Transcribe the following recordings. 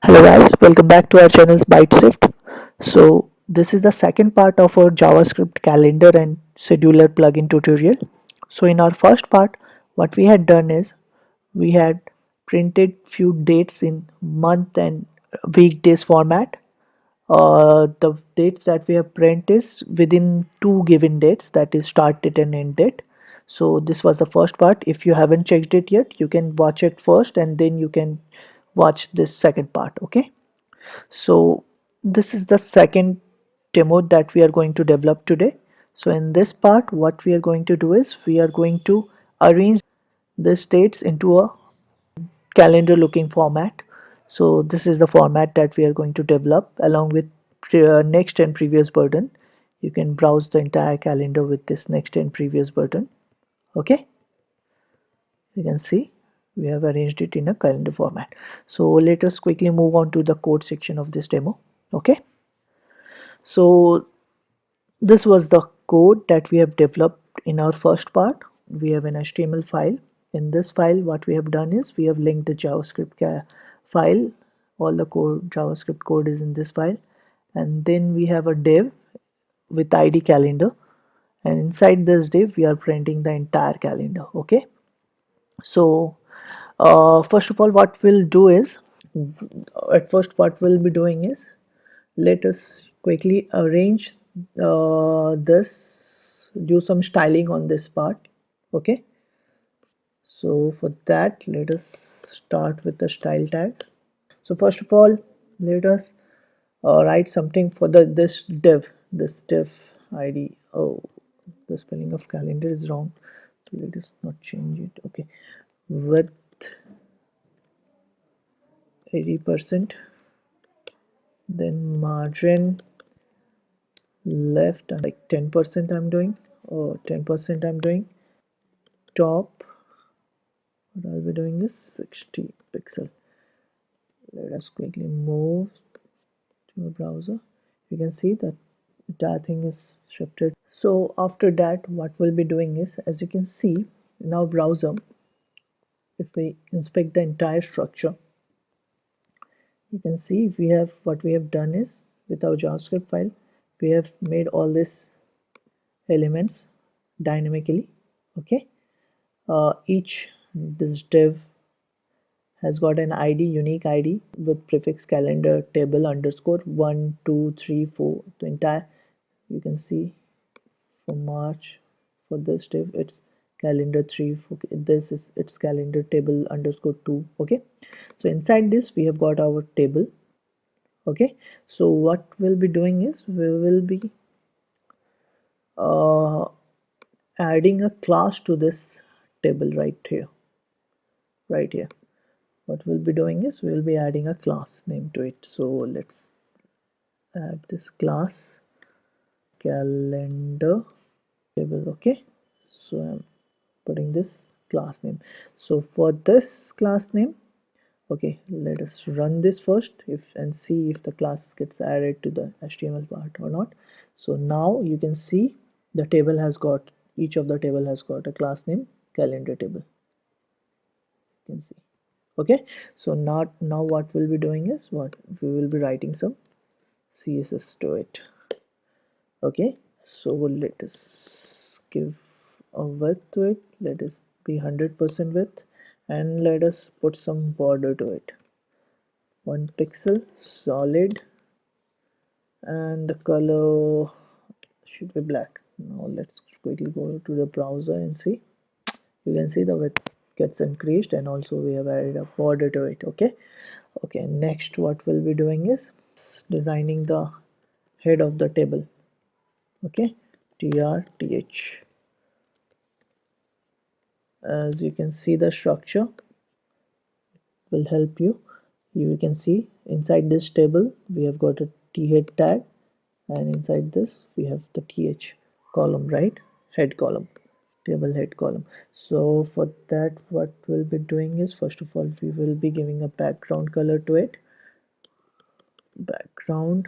Hello guys, welcome back to our channel's ByteShift. So this is the second part of our JavaScript calendar and scheduler plugin tutorial. So in our first part, what we had done is we had printed few dates in month and weekdays format. The dates that we have print is within two given dates, that is start date and end date. So this was the first part. If you haven't checked it yet, you can watch it first and then you can watch this second part. Okay, so this is the second demo that we are going to develop today. So in this part, what we are going to do is we are going to arrange the states into a calendar looking format. So this is the format that we are going to develop along with next and previous button. You can browse the entire calendar with this next and previous button. Okay, you can see we have arranged it in a calendar format. So let us quickly move on to the code section of this demo. Okay, so this was the code that we have developed in our first part. We have an HTML file. In this file, what we have done is we have linked the JavaScript file. All the code, JavaScript code is in this file. And then we have a div with ID calendar. And inside this div, we are printing the entire calendar. Okay. So first of all, what we'll do is, at first what we'll be doing is, let us quickly arrange this, do some styling on this part. Okay, so for that let us start with the style tag. So first of all, let us write something for this div id. Oh, the spelling of calendar is wrong, so let us not change it. Okay, width 80%, then margin left and like 10% I'm doing, or 10% I'm doing. Top, what I'll be doing is 60 pixel. Let us quickly move to a browser. You can see that entire thing is shifted. So after that, what we'll be doing is, as you can see in our browser, if we inspect the entire structure, you can see we have, what we have done is, with our JavaScript file, we have made all these elements dynamically. Okay, each this div has got an ID, unique ID with prefix calendar table underscore 1, 2, 3, 4. The entire, you can see for March, for this div it's calendar 3, for this is its calendar table underscore 2. Okay, so inside this we have got our table. Okay, so what we'll be doing is we will be uh, adding a class to this table right here. What we'll be doing is we'll be adding a class name to it. So let's add this class calendar table. Okay, so I'm putting this class name. So for this class name, okay, let us run this first if and see if the class gets added to the HTML part or not. So now you can see the table has got, each of the table has got a class name calendar table. You can see. Okay, so now what we'll be doing is, what we will be writing some CSS to it. Okay, so let us give a width to it. Let us be 100% width, and let us put some border to it, 1 pixel solid, and the color should be black. Now let's quickly go to the browser and see. You can see the width gets increased, and also we have added a border to it. Okay, next what we'll be doing is designing the head of the table. Okay, trth. As you can see, the structure will help you. You can see inside this table we have got a th tag, and inside this we have the th column, right? Head column, table head column. So for that, what we'll be doing is, first of all we will be giving a background color to it. Background,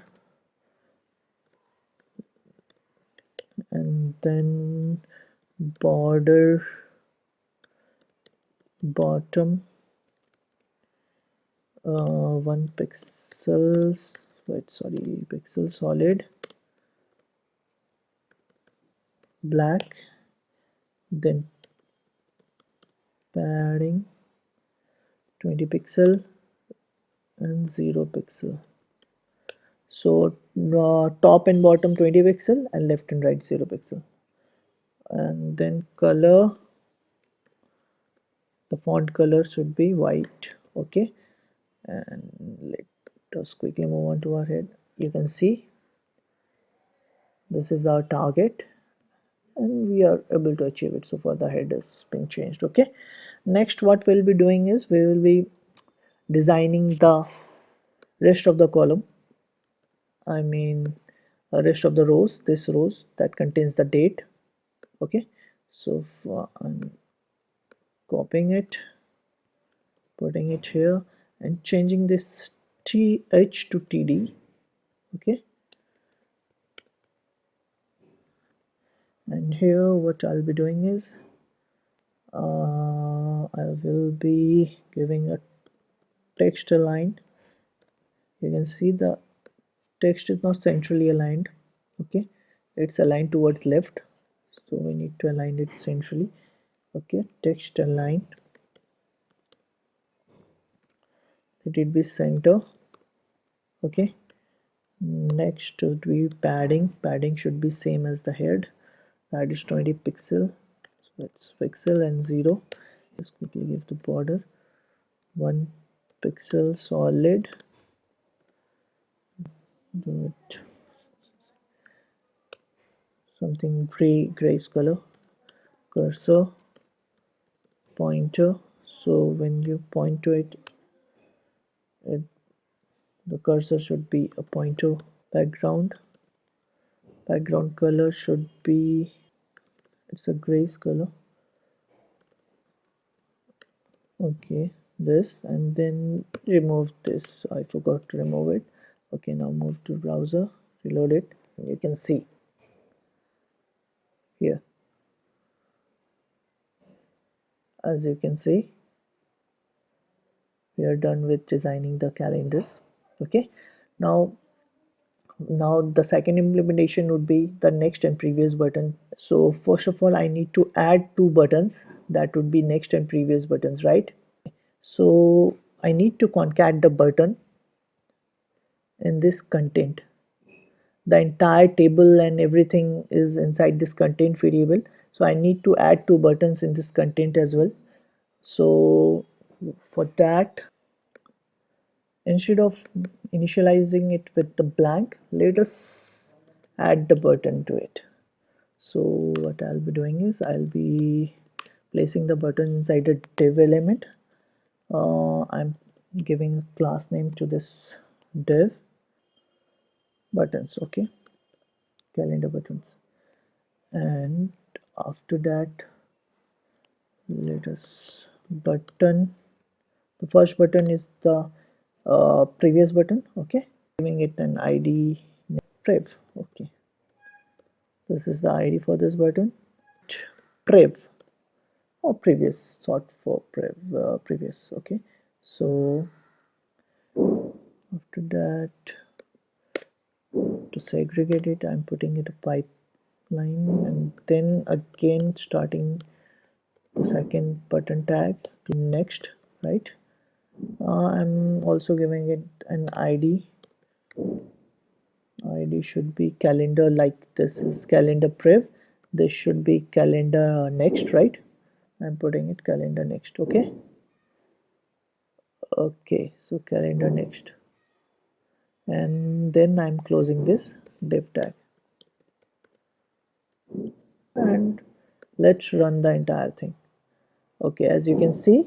and then border, bottom, 1 pixel, wait, sorry, pixel solid black, then padding 20 pixel and 0 pixel. So top and bottom 20 pixel and left and right 0 pixel. And then color, the font color should be white. Okay, and let us quickly move on to our head. You can see this is our target and we are able to achieve it. So far the head has been changed. Okay, next what we'll be doing is we will be designing the rest of the column, I mean rest of the rows, this rows that contains the date. Okay, so I'm copying it, putting it here and changing this th to td. Okay, and here what I'll be doing is I will be giving a text align. You can see the text is not centrally aligned. Okay, it's aligned towards left, so we need to align it centrally. Okay, text align, let it be center. Okay, next would be padding should be same as the head. Pad is 20 pixel, so it's pixel and 0. Let's quickly give the border 1 pixel solid, do it something grayish color, cursor pointer, so when you point to it, the cursor should be a pointer. Background color should be, it's a grayish color. Okay, this, and then remove this, I forgot to remove it. Okay, now move to browser, reload it, and you can see here, as you can see, we are done with designing the calendars. Okay, now the second implementation would be the next and previous button. So first of all I need to add two buttons, that would be next and previous buttons, right? So I need to concat the button in this content. The entire table and everything is inside this content variable, so I need to add two buttons in this content as well. So for that, instead of initializing it with the blank, let us add the button to it. So what I'll be doing is I'll be placing the button inside a div element. I'm giving a class name to this div buttons. Okay, calendar buttons, and after that let us button, the first button is the previous button. Okay, giving it an id prev. Okay, this is the id for this button, prev or previous, sort for prev, previous. Okay, so after that, to segregate it, I'm putting it a pipeline, and then again starting the second button tag to next, right? I'm also giving it an id. id should be calendar, like this is calendar prev, this should be calendar next, right? I'm putting it calendar next. Okay, okay, so calendar next, and then I'm closing this div tag, and let's run the entire thing. Okay, as you can see,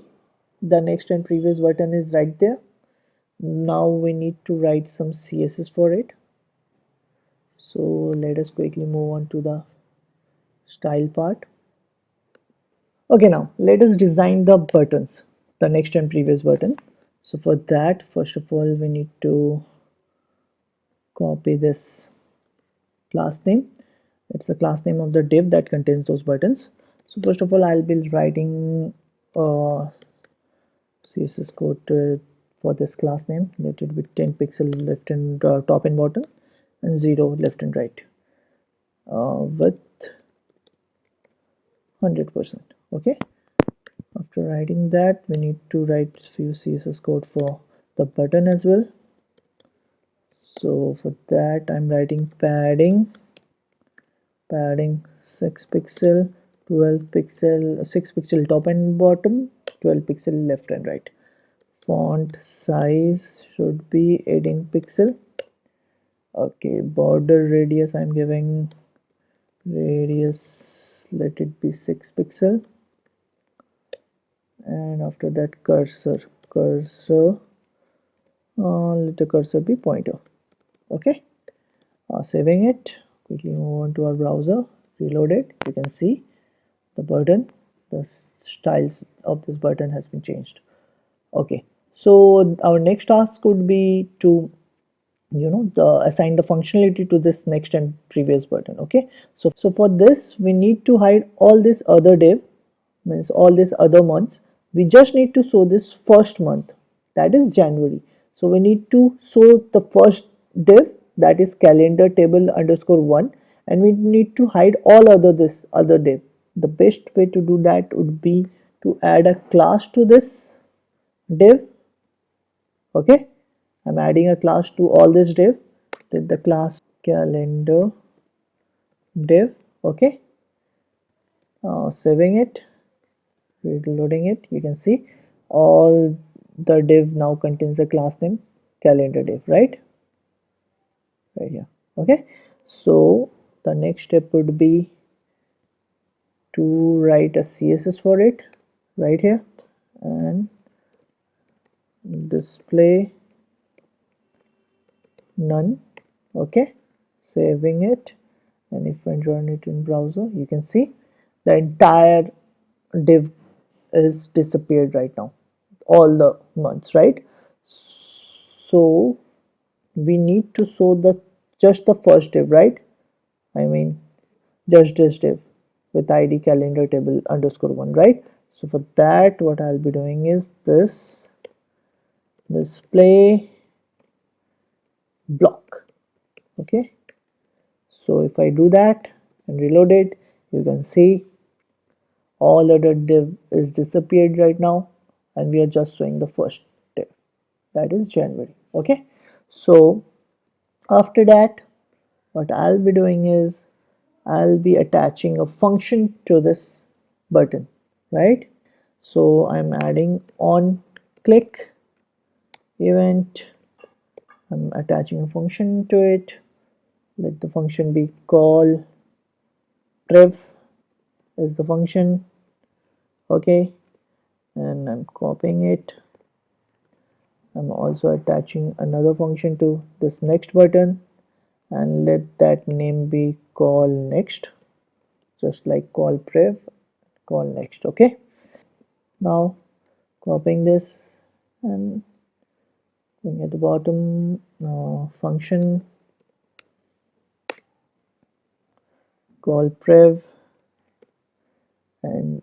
the next and previous button is right there. Now we need to write some css for it, so let us quickly move on to the style part. Okay, now let us design the buttons, the next and previous button. So for that, first of all we need to copy this class name. It's the class name of the div that contains those buttons. So first of all I'll be writing css code to it for this class name, let it be 10 pixel left and top and bottom, and 0 left and right, with 100%. Okay, after writing that, we need to write few CSS code for the button as well. So for that, I'm writing padding 6 pixel, 12 pixel, 6 pixel top and bottom, 12 pixel left and right. Font size should be 18 pixel. Okay, border radius, I'm giving radius, let it be 6 pixel. And after that, cursor, let the cursor be pointer. Okay, saving it, quickly move on to our browser, reload it. You can see the button, the styles of this button has been changed. Okay, so our next task would be to assign the functionality to this next and previous button. Okay, so for this we need to hide all this other div, means all these other months. We just need to show this first month, that is January. So we need to show the first div, that is calendar table underscore 1, and we need to hide all this other div. The best way to do that would be to add a class to this div. Okay, I'm adding a class to all this div, with the class calendar div. Okay, saving it, reloading it. You can see all the div now contains the class name calendar div, right here. Okay, so the next step would be to write a CSS for it right here, and display none. Okay, saving it, and if I run it in browser, you can see the entire div is disappeared right now, all the months, right? So we need to show the just the first div, right? I mean just this div with id calendar table underscore 1, right? So for that, what I'll be doing is this display block. Okay, so if I do that and reload it, you can see all other div is disappeared right now, and we are just showing the first div, that is January. Okay, so after that, what I'll be doing is I'll be attaching a function to this button, right? So I'm adding on click event, I'm attaching a function to it. Let the function be call prev is the function. Okay, and I'm copying it. I'm also attaching another function to this next button, and let that name be call next, just like call prev, call next. Okay, now copying this and going at the bottom, function call prev, and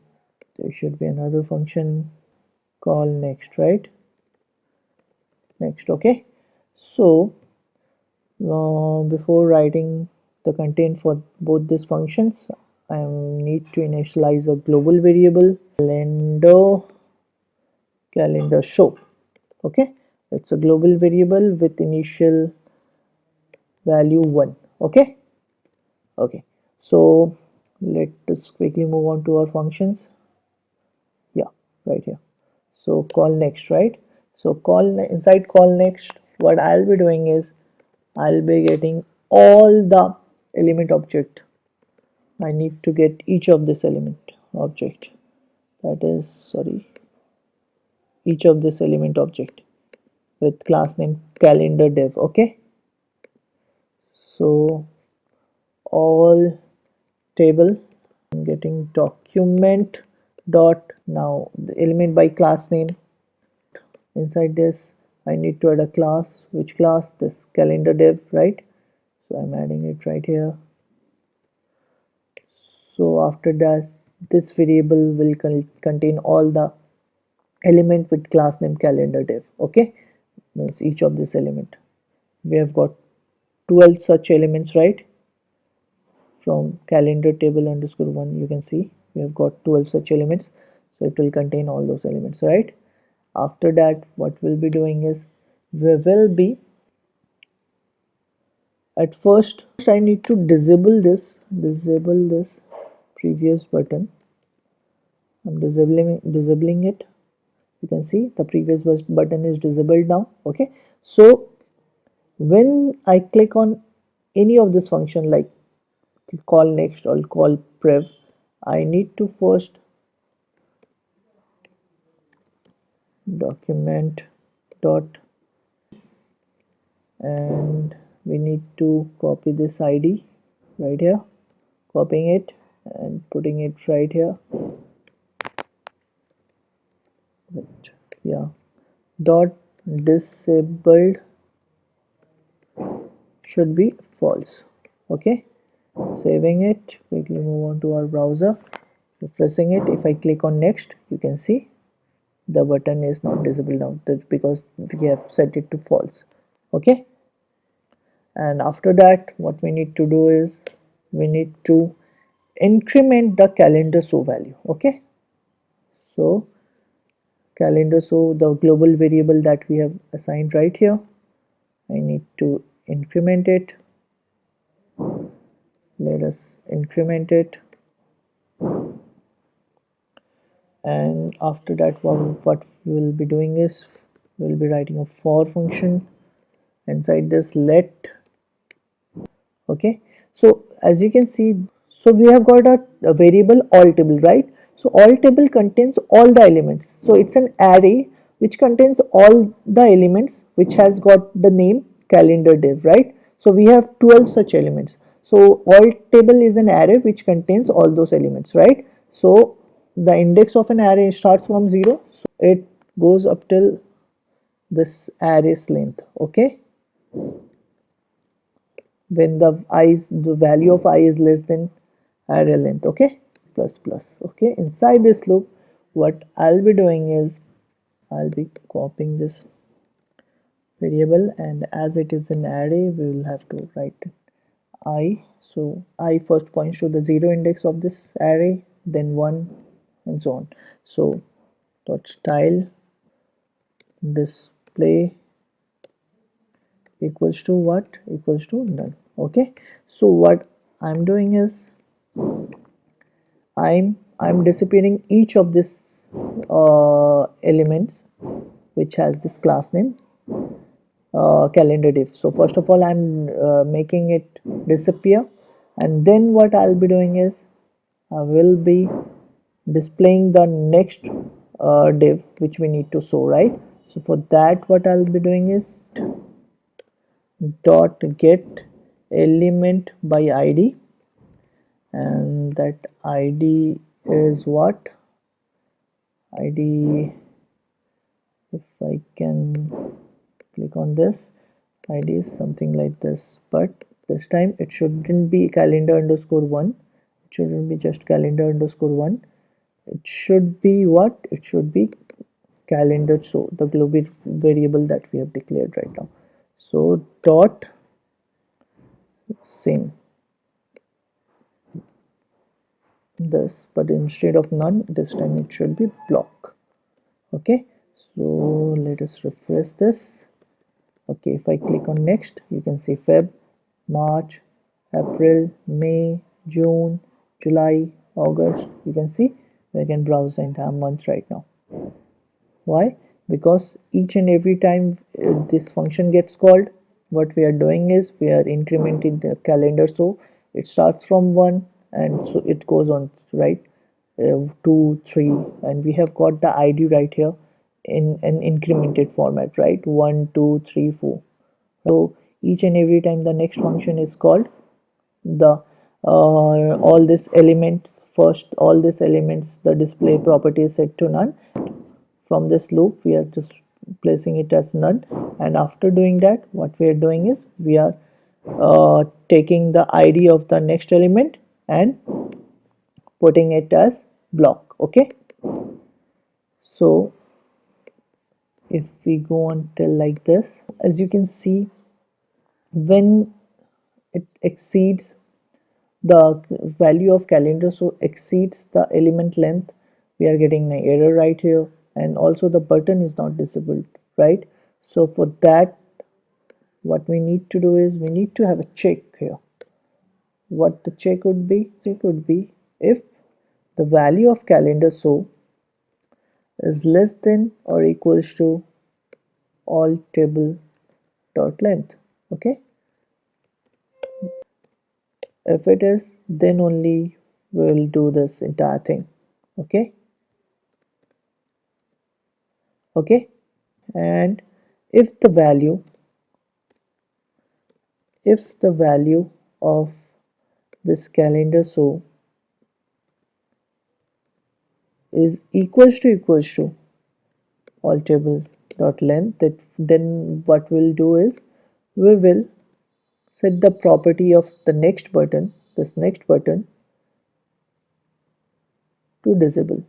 there should be another function call next, right? Next. Okay, so before writing the content for both these functions, I need to initialize a global variable calendar show. Okay, it's a global variable with initial value 1. Okay, so let us quickly move on to our functions. Yeah, right here. So call next, right? So inside call next, what I'll be doing is I'll be getting all the element object. I need to get each of this element object, that is, sorry, each of this element object with class name calendar div. Okay, so all table, I'm getting document dot, now the element by class name. Inside this, I need to add a class. Which class? This calendar div, right? So I'm adding it right here. So after that, this variable will contain all the element with class name calendar div. Okay, means each of this element. We have got 12 such elements, right? From calendar table underscore 1, you can see we have got 12 such elements, so it will contain all those elements, right? After that, what we'll be doing is we will be, at first I need to disable this previous button. I'm disabling it. You can see the previous button is disabled now. Okay, so when I click on any of this function like call next or call prev, I need to first document dot, and we need to copy this id right here, copying it and putting it right here. But yeah, dot disabled should be false. Okay, saving it, quickly move on to our browser, refreshing it. If I click on next, you can see the button is not disabled now. That's because we have set it to false. Okay, and after that what we need to do is we need to increment the calendar show value. Okay, so calendar show, the global variable that we have assigned right here, I need to increment it. Let us increment it, and after that what we will be doing is we will be writing a for function inside this let. Okay, so as you can see, so we have got a variable all table, right? So all table contains all the elements, so it's an array which contains all the elements which has got the name calendar div, right? So we have 12 such elements, so all table is an array which contains all those elements, right? So the index of an array starts from 0, so it goes up till this array's length. Okay, when the value of I is less than array length. Okay, plus plus. Okay, inside this loop what I'll be doing is I'll be copying this variable, and as it is an array we will have to write I. So I first points to the 0 index of this array, then 1 and so on. So dot style display equals to what? Equals to none. Okay, so what I'm doing is I'm disappearing each of this elements which has this class name calendar div. So first of all I'm making it disappear, and then what I'll be doing is I will be displaying the next div which we need to show, right? So for that what I'll be doing is dot get element by id, and that id is what? id, if I can click on this, id is something like this, but this time it shouldn't be calendar underscore 1, it shouldn't be just calendar underscore 1, it should be what? It should be calendar, so the global variable that we have declared right now. So dot same this, but instead of none this time it should be block. Okay, so let us refresh this. Okay, if I click on next, you can see Feb, March, April, May, June, July, August. You can see we can browse the entire month right now. Why? Because each and every time this function gets called, what we are doing is we are incrementing the calendar, so it starts from 1 and so it goes on, right? 2 3, and we have got the id right here in an incremented format, right? 1 2 3 4. So each and every time the next function is called, the all these elements, first all these elements, the display property is set to none. From this loop we are just placing it as none, and after doing that what we are doing is we are taking the id of the next element and putting it as block. Okay, so if we go until like this, as you can see, when it exceeds the value of calendar, so exceeds the element length, we are getting an error right here, and also the button is not disabled, right? So for that, what we need to do is we need to have a check here. What the check would be? Check would be if the value of calendar so is less than or equals to all table dot length. Okay, if it is, then only we'll do this entire thing. Okay, okay, and if the value of this calendar so is equals to all table dot length, that then what we'll do is we will set the property of the next button, this next button, to disable.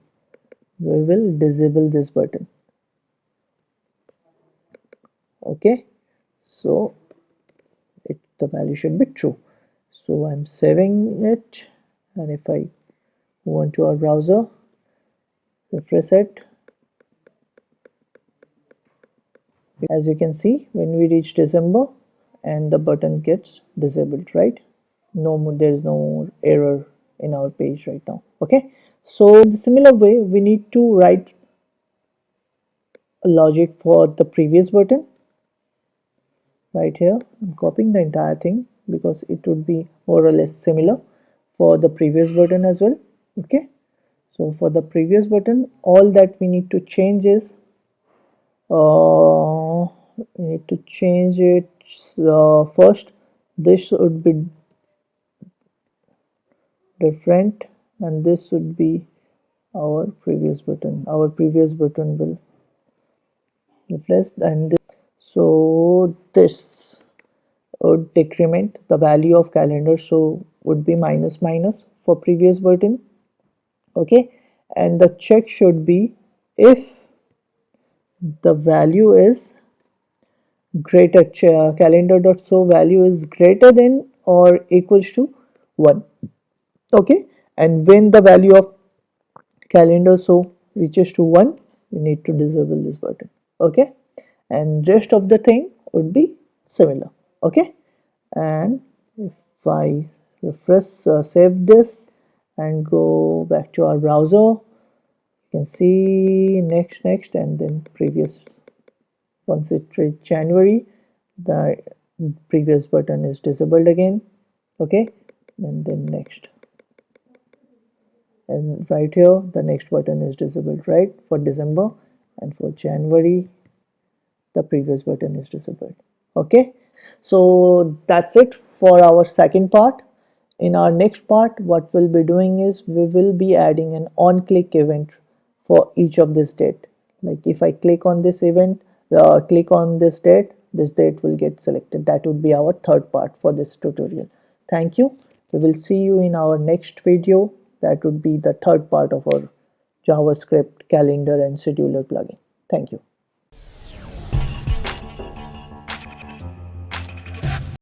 We will disable this button. Okay, so the value should be true. So I'm saving it, and if I go into our browser, refresh it, as you can see, when we reach December and the button gets disabled, right? No more, there is no error in our page right now. Okay, so in the similar way, we need to write a logic for the previous button right here. I'm copying the entire thing because it would be more or less similar for the previous button as well. Okay, so for the previous button, all that we need to change is we need to change it first. This would be different, and this would be our previous button. Our previous button will replace, and so this would decrement the value of calendar, so would be minus minus for previous button. Okay, and the check should be if the value is greater, calendar dot so value is greater than or equals to 1. Okay, and when the value of calendar so reaches to 1, we need to disable this button. Okay, and rest of the thing would be similar. Okay, and if I refresh, save this and go back to our browser, you can see next and then previous. Once it reaches January, the previous button is disabled again. Okay, and then next, and right here the next button is disabled, right, for December, and for January the previous button is disabled. Okay, so that's it for our second part. In our next part, what we'll be doing is we will be adding an on click event for each of this date. Like if I click on this event, click on this date will get selected. That would be our third part for this tutorial. Thank you. We will see you in our next video. That would be the third part of our JavaScript calendar and scheduler plugin. Thank you.